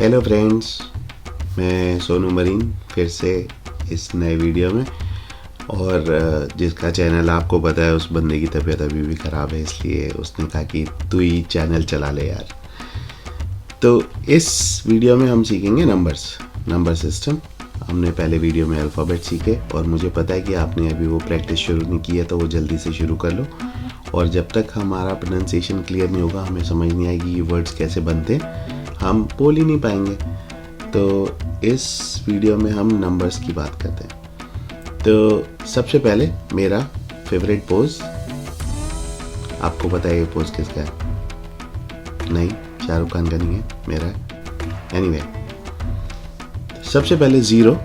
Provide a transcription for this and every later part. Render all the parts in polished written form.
Hello friends, मैं Sonu marine फिर से इस नए वीडियो में। और जिसका चैनल आपको पता है उस बंदे की तबीयत अभी भी ख़राब है, इसलिए उसने कहा कि तू ही चैनल चला ले यार। तो इस वीडियो में हम सीखेंगे नंबर सिस्टम। हमने पहले वीडियो में अल्फ़ाबेट सीखे और मुझे पता है कि आपने अभी वो प्रैक्टिस शुरू नहीं की है, तो वो जल्दी से शुरू कर लो। और जब तक हमारा प्रोनाउंसिएशन क्लियर नहीं होगा, हमें समझ नहीं आएगी ये वर्ड्स कैसे बनते हैं, हम बोल ही नहीं पाएंगे। तो इस वीडियो में हम नंबर्स की बात करते हैं। तो सबसे पहले मेरा फेवरेट पोज, आपको पता है ये पोज किसका है? नहीं, शाहरुख खान का नहीं है, मेरा है। एनीवे, सबसे पहले ज़ीरो,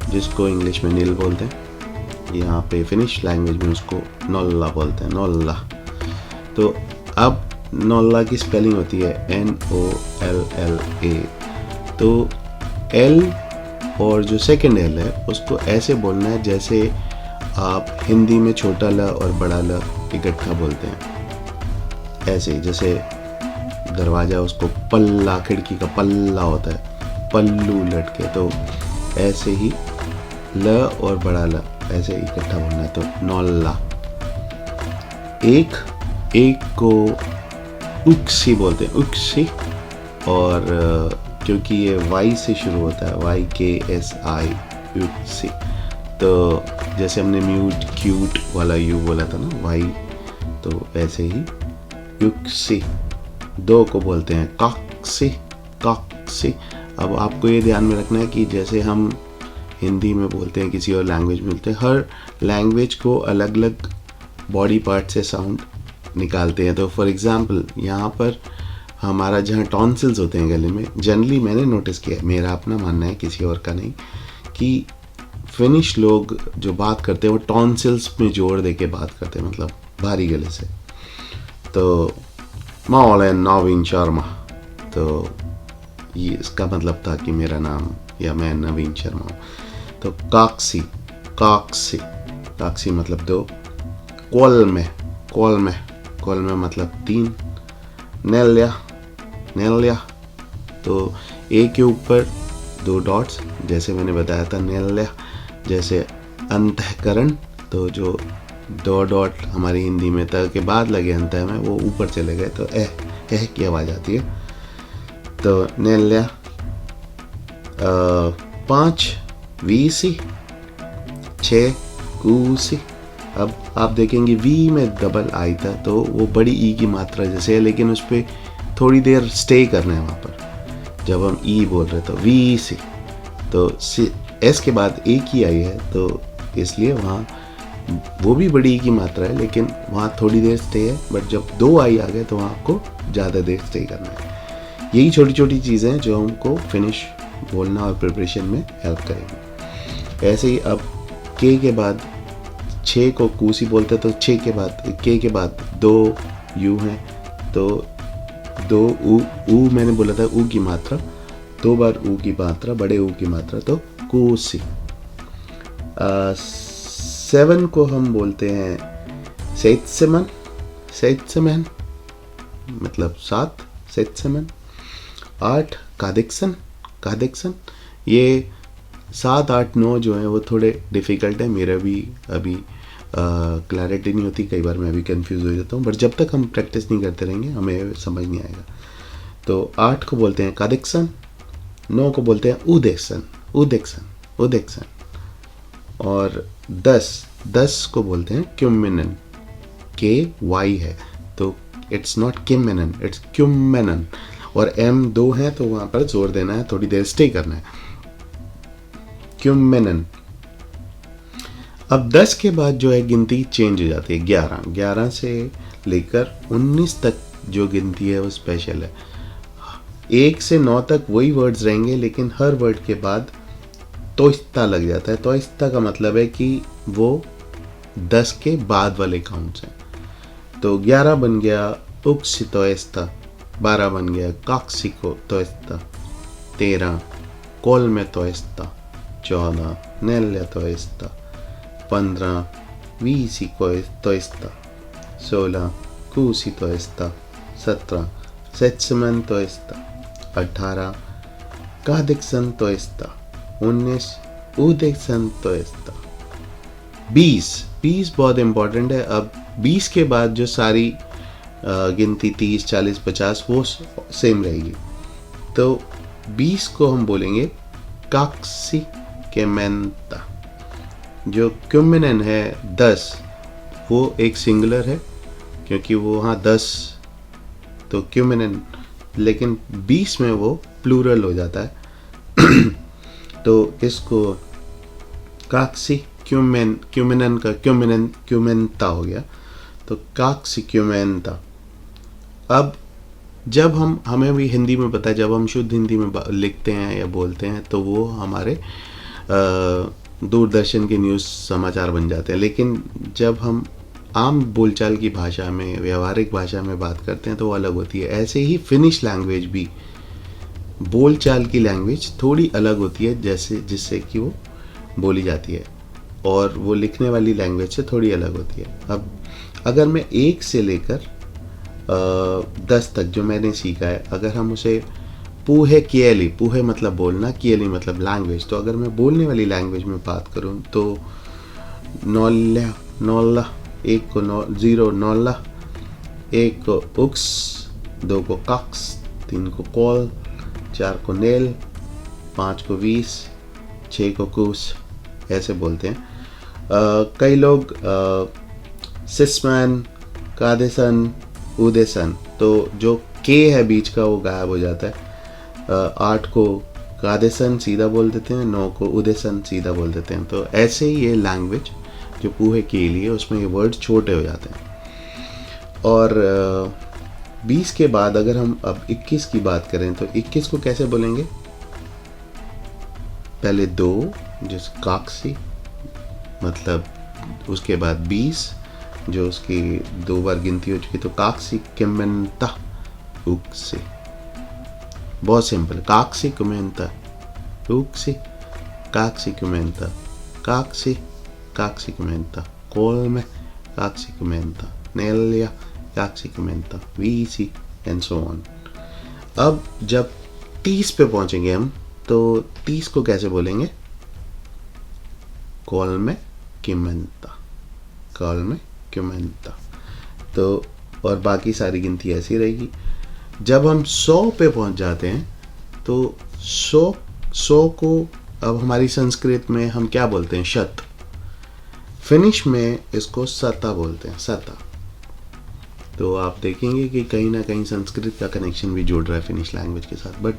जिसको इंग्लिश में नील बोलते हैं, यहाँ पे फिनिश लैंग्वेज में उसको नोल्ला बोलते हैं, नोल्ला। तो अब नोल्ला की स्पेलिंग होती है NOLLA। तो L और जो सेकंड L है उसको ऐसे बोलना है जैसे आप हिंदी में छोटा ल और बड़ा ल इकट्ठा बोलते हैं। ऐसे जैसे दरवाज़ा, उसको पल्ला, खिड़की का पल्ला होता है, पल्लू लटके, तो ऐसे ही ल और बड़ा ल ऐसे इकट्ठा बोलना है, तो नौल्ला। एक को उक्सी बोलते हैं, उक्सी। और क्योंकि ये वाई से शुरू होता है, YKSI, उक्सी। तो जैसे हमने म्यूट क्यूट वाला यू बोला था ना, वाई, तो ऐसे ही उक्सी। दो को बोलते हैं कॉक्सी, कॉक्सी। अब आपको ये ध्यान में रखना है कि जैसे हम हिंदी में बोलते हैं, किसी और लैंग्वेज में बोलते हैं, हर लैंग्वेज को अलग अलग बॉडी पार्ट से साउंड निकालते हैं। तो फॉर एग्जांपल यहाँ पर हमारा जहाँ टॉन्सिल्स होते हैं गले में, जनरली मैंने नोटिस किया है, मेरा अपना मानना है, किसी और का नहीं, कि फिनिश लोग जो बात करते हैं वो टॉन्सिल्स में जोर दे के बात करते हैं, मतलब भारी गले से। तो मैं नवीन शर्मा, तो ये इसका मतलब था कि मेरा नाम या मैं नवीन शर्मा हूँ। तो काक्सी, काक्सी, काक्सी मतलब दो। कॉल में मतलब तीन। नेल्या, नेल्या, तो ए के ऊपर दो डॉट्स, जैसे मैंने बताया था नेल्या। जैसे अंतःकरण, तो जो दो डॉट हमारी हिंदी में त के बाद लगे अंत में, वो ऊपर चले गए, तो एह की आवाज़ आती है, तो नेल्या। 5 वीसी, 6 कूसी। अब आप देखेंगे वी में डबल आई था, तो वो बड़ी ई की मात्रा जैसे है, लेकिन उस पर थोड़ी देर स्टे करना है वहाँ पर। जब हम ई बोल रहे तो वी सी, तो एस के बाद एक ही आई है, तो इसलिए वहाँ वो भी बड़ी ई की मात्रा है, लेकिन वहाँ थोड़ी देर स्टे है। बट जब दो आई आ गए तो वहाँ आपको ज़्यादा देर स्टे करना है। यही छोटी छोटी चीज़ें हैं जो हमको फिनिश बोलना और प्रिपरेशन में हेल्प करेंगी। ऐसे ही अब के बाद 6 को कूसी बोलते हैं, तो 6 के बाद के बाद 2 यू हैं, तो 2 ऊ मैंने बोला था ऊ की मात्रा, 2 बार ऊ की मात्रा, बड़े ऊ की मात्रा, तो कूसी। 7 को हम बोलते हैं सेत्सेमन, सेत्सेमन मतलब 7, सेत्सेमन। 8 कादिक्सन, कादिक्सन। ये 7, 8, 9 जो है वो थोड़े डिफ़िकल्ट है, मेरा भी अभी क्लैरिटी नहीं होती, कई बार मैं भी कंफ्यूज हो जाता हूँ, बट जब तक हम प्रैक्टिस नहीं करते रहेंगे हमें समझ नहीं आएगा। तो 8 को बोलते हैं कादिक्सन, 9 को बोलते हैं उदेक्सन, उदेक्सन, उदेक्सन। और 10 को बोलते हैं क्युमिनन, KY है, तो इट्स नॉट किमिनन, इट्स क्युमिनन। और M 2 है, तो वहाँ पर जोर देना है, थोड़ी देर स्टे करना है, क्युमिनन। अब 10 के बाद जो है गिनती चेंज हो जाती है, 11 से लेकर 19 तक जो गिनती है वो स्पेशल है। 1 से 9 तक वही वर्ड्स रहेंगे, लेकिन हर वर्ड के बाद तोइस्ता लग जाता है। तोइस्ता का मतलब है कि वो 10 के बाद वाले काउंट्स हैं। तो 11 बन गया उक्सी तोइस्ता, 12 बन गया काक्सिको तोइस्ता, 13 कोल में तोइस्ता, 14 नेल्या तोइस्ता, 15 वीसी तोइस्ता, 16 कूसी तोइस्ता, 17 सेत्समन तोइस्ता, 18 कादिक संतोस्ता 19 उदिक संतोस्ता 20 बहुत इंपॉर्टेंट है। अब 20 के बाद जो सारी गिनती 30 40 50 वो सेम रहेगी। तो 20 को हम बोलेंगे काक्सी केमेंता। जो क्यूमिनन है 10 वो एक सिंगुलर है क्योंकि वो वहाँ 10 तो क्यूमिनन, लेकिन 20 में वो प्लूरल हो जाता है तो इसको काक्सी क्यूमिनन का क्यूमेंता हो गया। तो काक्सी क्यूमेंता। अब जब हमें भी हिंदी में पता है, जब हम शुद्ध हिंदी में लिखते हैं या बोलते हैं तो वो हमारे दूरदर्शन के न्यूज़ समाचार बन जाते हैं। लेकिन जब हम आम बोलचाल की भाषा में, व्यवहारिक भाषा में बात करते हैं तो वो अलग होती है। ऐसे ही फिनिश लैंग्वेज भी बोलचाल की लैंग्वेज थोड़ी अलग होती है, जैसे जिससे कि वो बोली जाती है, और वो लिखने वाली लैंग्वेज से थोड़ी अलग होती है। अब अगर मैं 1 से लेकर 10 तक जो मैंने सीखा है, अगर हम उसे पूहे किएली, पूहे मतलब बोलना, किएली मतलब लैंग्वेज, तो अगर मैं बोलने वाली लैंग्वेज में बात करूं तो नौला 1 को 0 नौला, 1 को उक्स, 2 को कक्स, 3 को कॉल, 4 को नेल, 5 को 20, 6 को कूस, ऐसे बोलते हैं। कई लोग सिस्मैन, कादेसन, उदेसन, तो जो के है बीच का वो गायब हो जाता है। 8 को कादेसन सीधा बोल देते हैं, 9 को उदेसन सीधा बोल देते हैं। तो ऐसे ही ये लैंग्वेज जो पूहे के लिए उसमें ये वर्ड छोटे हो जाते हैं। और 20 के बाद अगर हम अब 21 की बात करें तो 21 को कैसे बोलेंगे? पहले 2 जिस काक्सी, मतलब उसके बाद 20 जो उसकी 2 बार गिनती हो चुकी, तो काक्सी केमेंता उक्सी। बहुत सिंपल, काक्सी कुमेंता उक्सी, काक्सी कुमेंता, काक्सी काक्सी कुमेंता, कोल्मे काक्सी कुमेंता, नेलिया काक्सी कुमेंता, वीसी एंड सो ऑन। अब जब 30 पे पहुंचेंगे हम तो 30 को कैसे बोलेंगे? कोल्मे किमेंता, कोल्मे किमेंता। तो और बाकी सारी गिनती ऐसी रहेगी। जब हम 100 पे पहुंच जाते हैं तो 100 को अब हमारी संस्कृत में हम क्या बोलते हैं? शत। फिनिश में इसको सता बोलते हैं, सता। तो आप देखेंगे कि कहीं ना कहीं संस्कृत का कनेक्शन भी जुड़ रहा है फिनिश लैंग्वेज के साथ। बट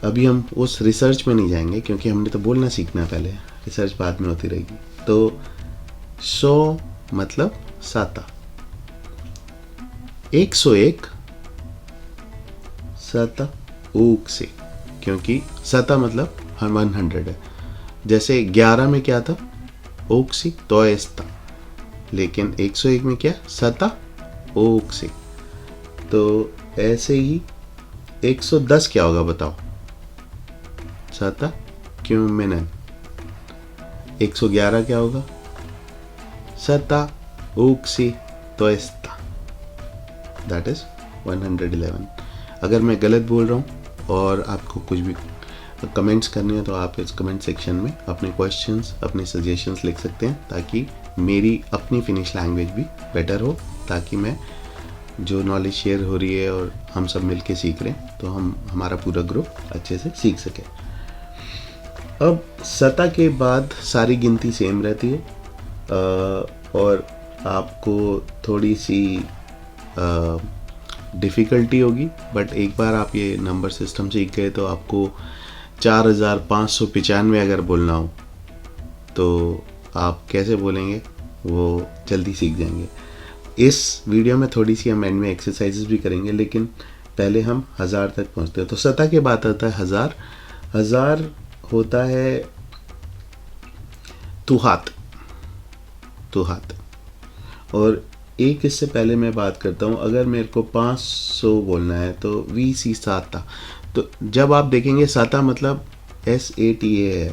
अभी हम उस रिसर्च में नहीं जाएंगे क्योंकि हमने तो बोलना सीखना है पहले, रिसर्च बाद में होती रहेगी। तो 100 मतलब साता, 101 सता ऊक से, क्योंकि सता मतलब 100 है। जैसे 11 में क्या था? ओक्सी तो था, लेकिन 101 में क्या? सता ओक्सी। तो ऐसे ही 110 क्या होगा बताओ? सता क्यूमिनन। 111 क्या होगा? सता ओक्सी तो था, दैट इज 111। अगर मैं गलत बोल रहा हूँ और आपको कुछ भी कमेंट्स करने हैं तो आप इस कमेंट सेक्शन में अपने क्वेश्चंस, अपने सजेशंस लिख सकते हैं, ताकि मेरी अपनी फिनिश लैंग्वेज भी बेटर हो, ताकि मैं जो नॉलेज शेयर हो रही है और हम सब मिलके सीख रहे हैं तो हमारा पूरा ग्रुप अच्छे से सीख सके। अब सता के बाद सारी गिनती सेम रहती है और आपको थोड़ी सी डिफ़िकल्टी होगी, बट एक बार आप ये नंबर सिस्टम सीख गए तो आपको 4595 अगर बोलना हो तो आप कैसे बोलेंगे वो जल्दी सीख जाएंगे। इस वीडियो में थोड़ी सी हम एंड में एक्सरसाइजेस भी करेंगे, लेकिन पहले हम 1000 तक पहुंचते हैं। तो सता के बाद आता है 1000। 1000 होता है तुहात, तुहात। और एक इससे पहले मैं बात करता हूँ, अगर मेरे को 500 बोलना है तो वीसी साता। तो जब आप देखेंगे साता मतलब SATA है,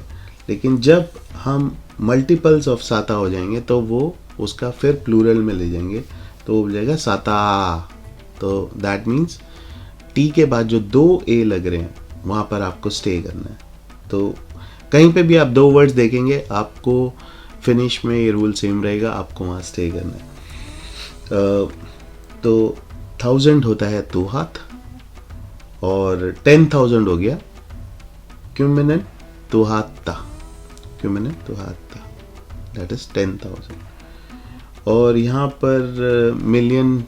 लेकिन जब हम मल्टीपल्स ऑफ साता हो जाएंगे तो वो उसका फिर प्लूरल में ले जाएंगे तो वो हो जाएगा साता। तो दैट मीन्स टी के बाद जो 2 A लग रहे हैं वहाँ पर आपको स्टे करना है। तो कहीं पे भी आप 2 वर्ड्स देखेंगे, आपको फिनिश में ये रूल सेम रहेगा, आपको वहाँ स्टे करना है। तो 1000 होता है 2 हाथ, और 10,000 हो गया क्यूमिनन 2 हाथ था, क्यूमिनन 2 हाथ था, दैट इज 10,000। और यहाँ पर मिलियन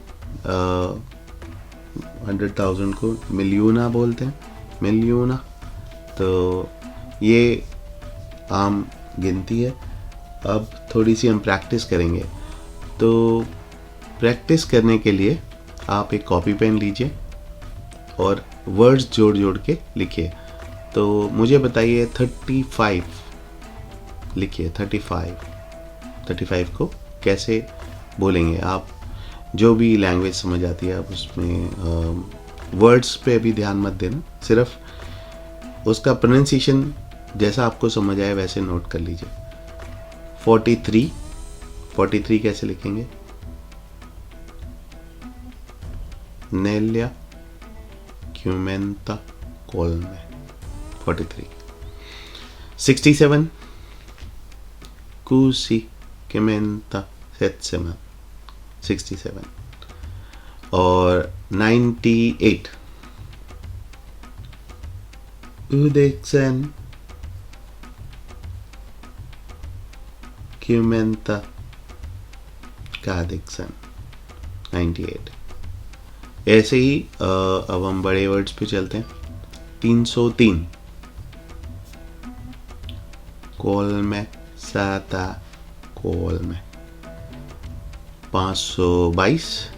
100,000 को मिलियोना बोलते हैं, मिलियोना। तो ये आम गिनती है। अब थोड़ी सी हम प्रैक्टिस करेंगे। तो प्रैक्टिस करने के लिए आप एक कॉपी पेन लीजिए और वर्ड्स जोड़ जोड़ के लिखिए। तो मुझे बताइए 35 लिखिए, 35 को कैसे बोलेंगे आप। जो भी लैंग्वेज समझ आती है आप उसमें वर्ड्स पे भी ध्यान मत देना, सिर्फ उसका प्रोनाउंसिएशन जैसा आपको समझ आए वैसे नोट कर लीजिए। 43 कैसे लिखेंगे? नेल्या क्यूमेंता कोलमे, 43। 67 कुसी क्यूमेंता सेत्सेमा, 67। और 98 Udexen क्यूमेंता कादिक्सन, 98। ऐसे ही अब हम बड़े वर्ड्स पे चलते हैं। 303 कोलमे साता कोलमे। 522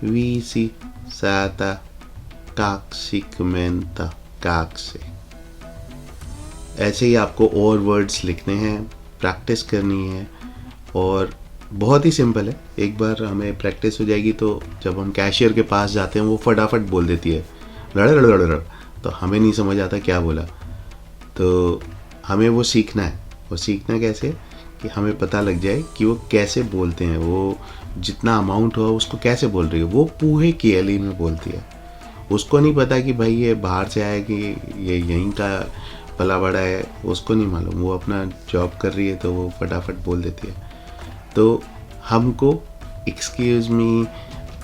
viisi säätä kaksikymmentä kaksi। ऐसे ही आपको और वर्ड्स लिखने हैं, प्रैक्टिस करनी है, और बहुत ही सिंपल है। एक बार हमें प्रैक्टिस हो जाएगी तो जब हम कैशियर के पास जाते हैं वो फटाफट बोल देती है लड़, तो हमें नहीं समझ आता क्या बोला। तो हमें वो सीखना है। वो सीखना कैसे कि हमें पता लग जाए कि वो कैसे बोलते हैं, वो जितना अमाउंट हुआ उसको कैसे बोल रही है। वो पूहे केएलई में बोलती है, उसको नहीं पता कि भाई ये बाहर से आया कि ये यहीं का पला बड़ा है, उसको नहीं मालूम। वो अपना जॉब कर रही है तो वो फटाफट बोल देती है। तो हमको excuse me,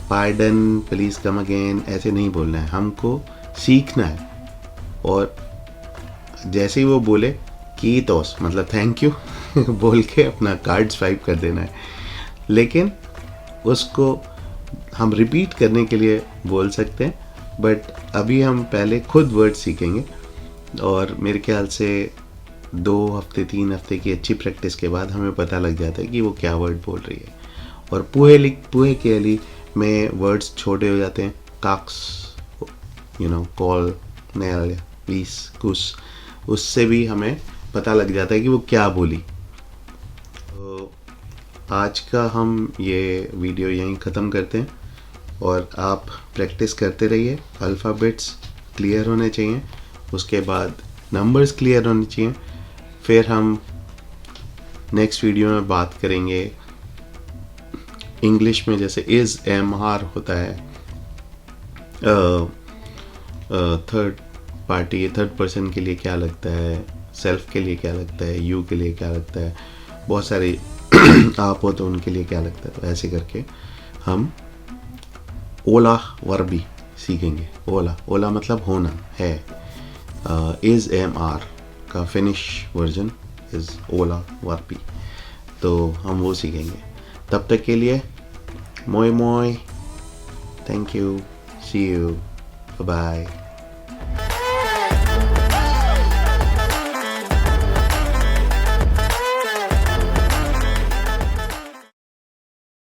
pardon, please come again ऐसे नहीं बोलना है, हमको सीखना है। और जैसे ही वो बोले की तोस मतलब थैंक यू बोल के अपना कार्ड स्वाइप कर देना है। लेकिन उसको हम रिपीट करने के लिए बोल सकते हैं, बट अभी हम पहले खुद वर्ड सीखेंगे। और मेरे ख्याल से 2 हफ्ते 3 हफ्ते की अच्छी प्रैक्टिस के बाद हमें पता लग जाता है कि वो क्या वर्ड बोल रही है। और पूहे केली में वर्ड्स छोटे हो जाते हैं, काक्स, कॉल, नेल, पीस, कुस, उससे भी हमें पता लग जाता है कि वो क्या बोली। तो आज का हम ये वीडियो यहीं ख़त्म करते हैं, और आप प्रैक्टिस करते रहिए। अल्फ़ाबेट्स क्लियर होने चाहिए, उसके बाद नंबर्स क्लियर होने चाहिए। फिर हम नेक्स्ट वीडियो में बात करेंगे इंग्लिश में, जैसे इज़, एम, आर होता है, थर्ड पार्टी, थर्ड पर्सन के लिए क्या लगता है, सेल्फ के लिए क्या लगता है, यू के लिए क्या लगता है, बहुत सारे आप हो तो उनके लिए क्या लगता है। तो ऐसे करके हम ओला वर्बी सीखेंगे। ओला मतलब होना है। इज़, एम, आर का finish version is Ola Verba, तो हम वो सीखेंगे। तब तक के लिए मोय मोय, thank you, see you, bye.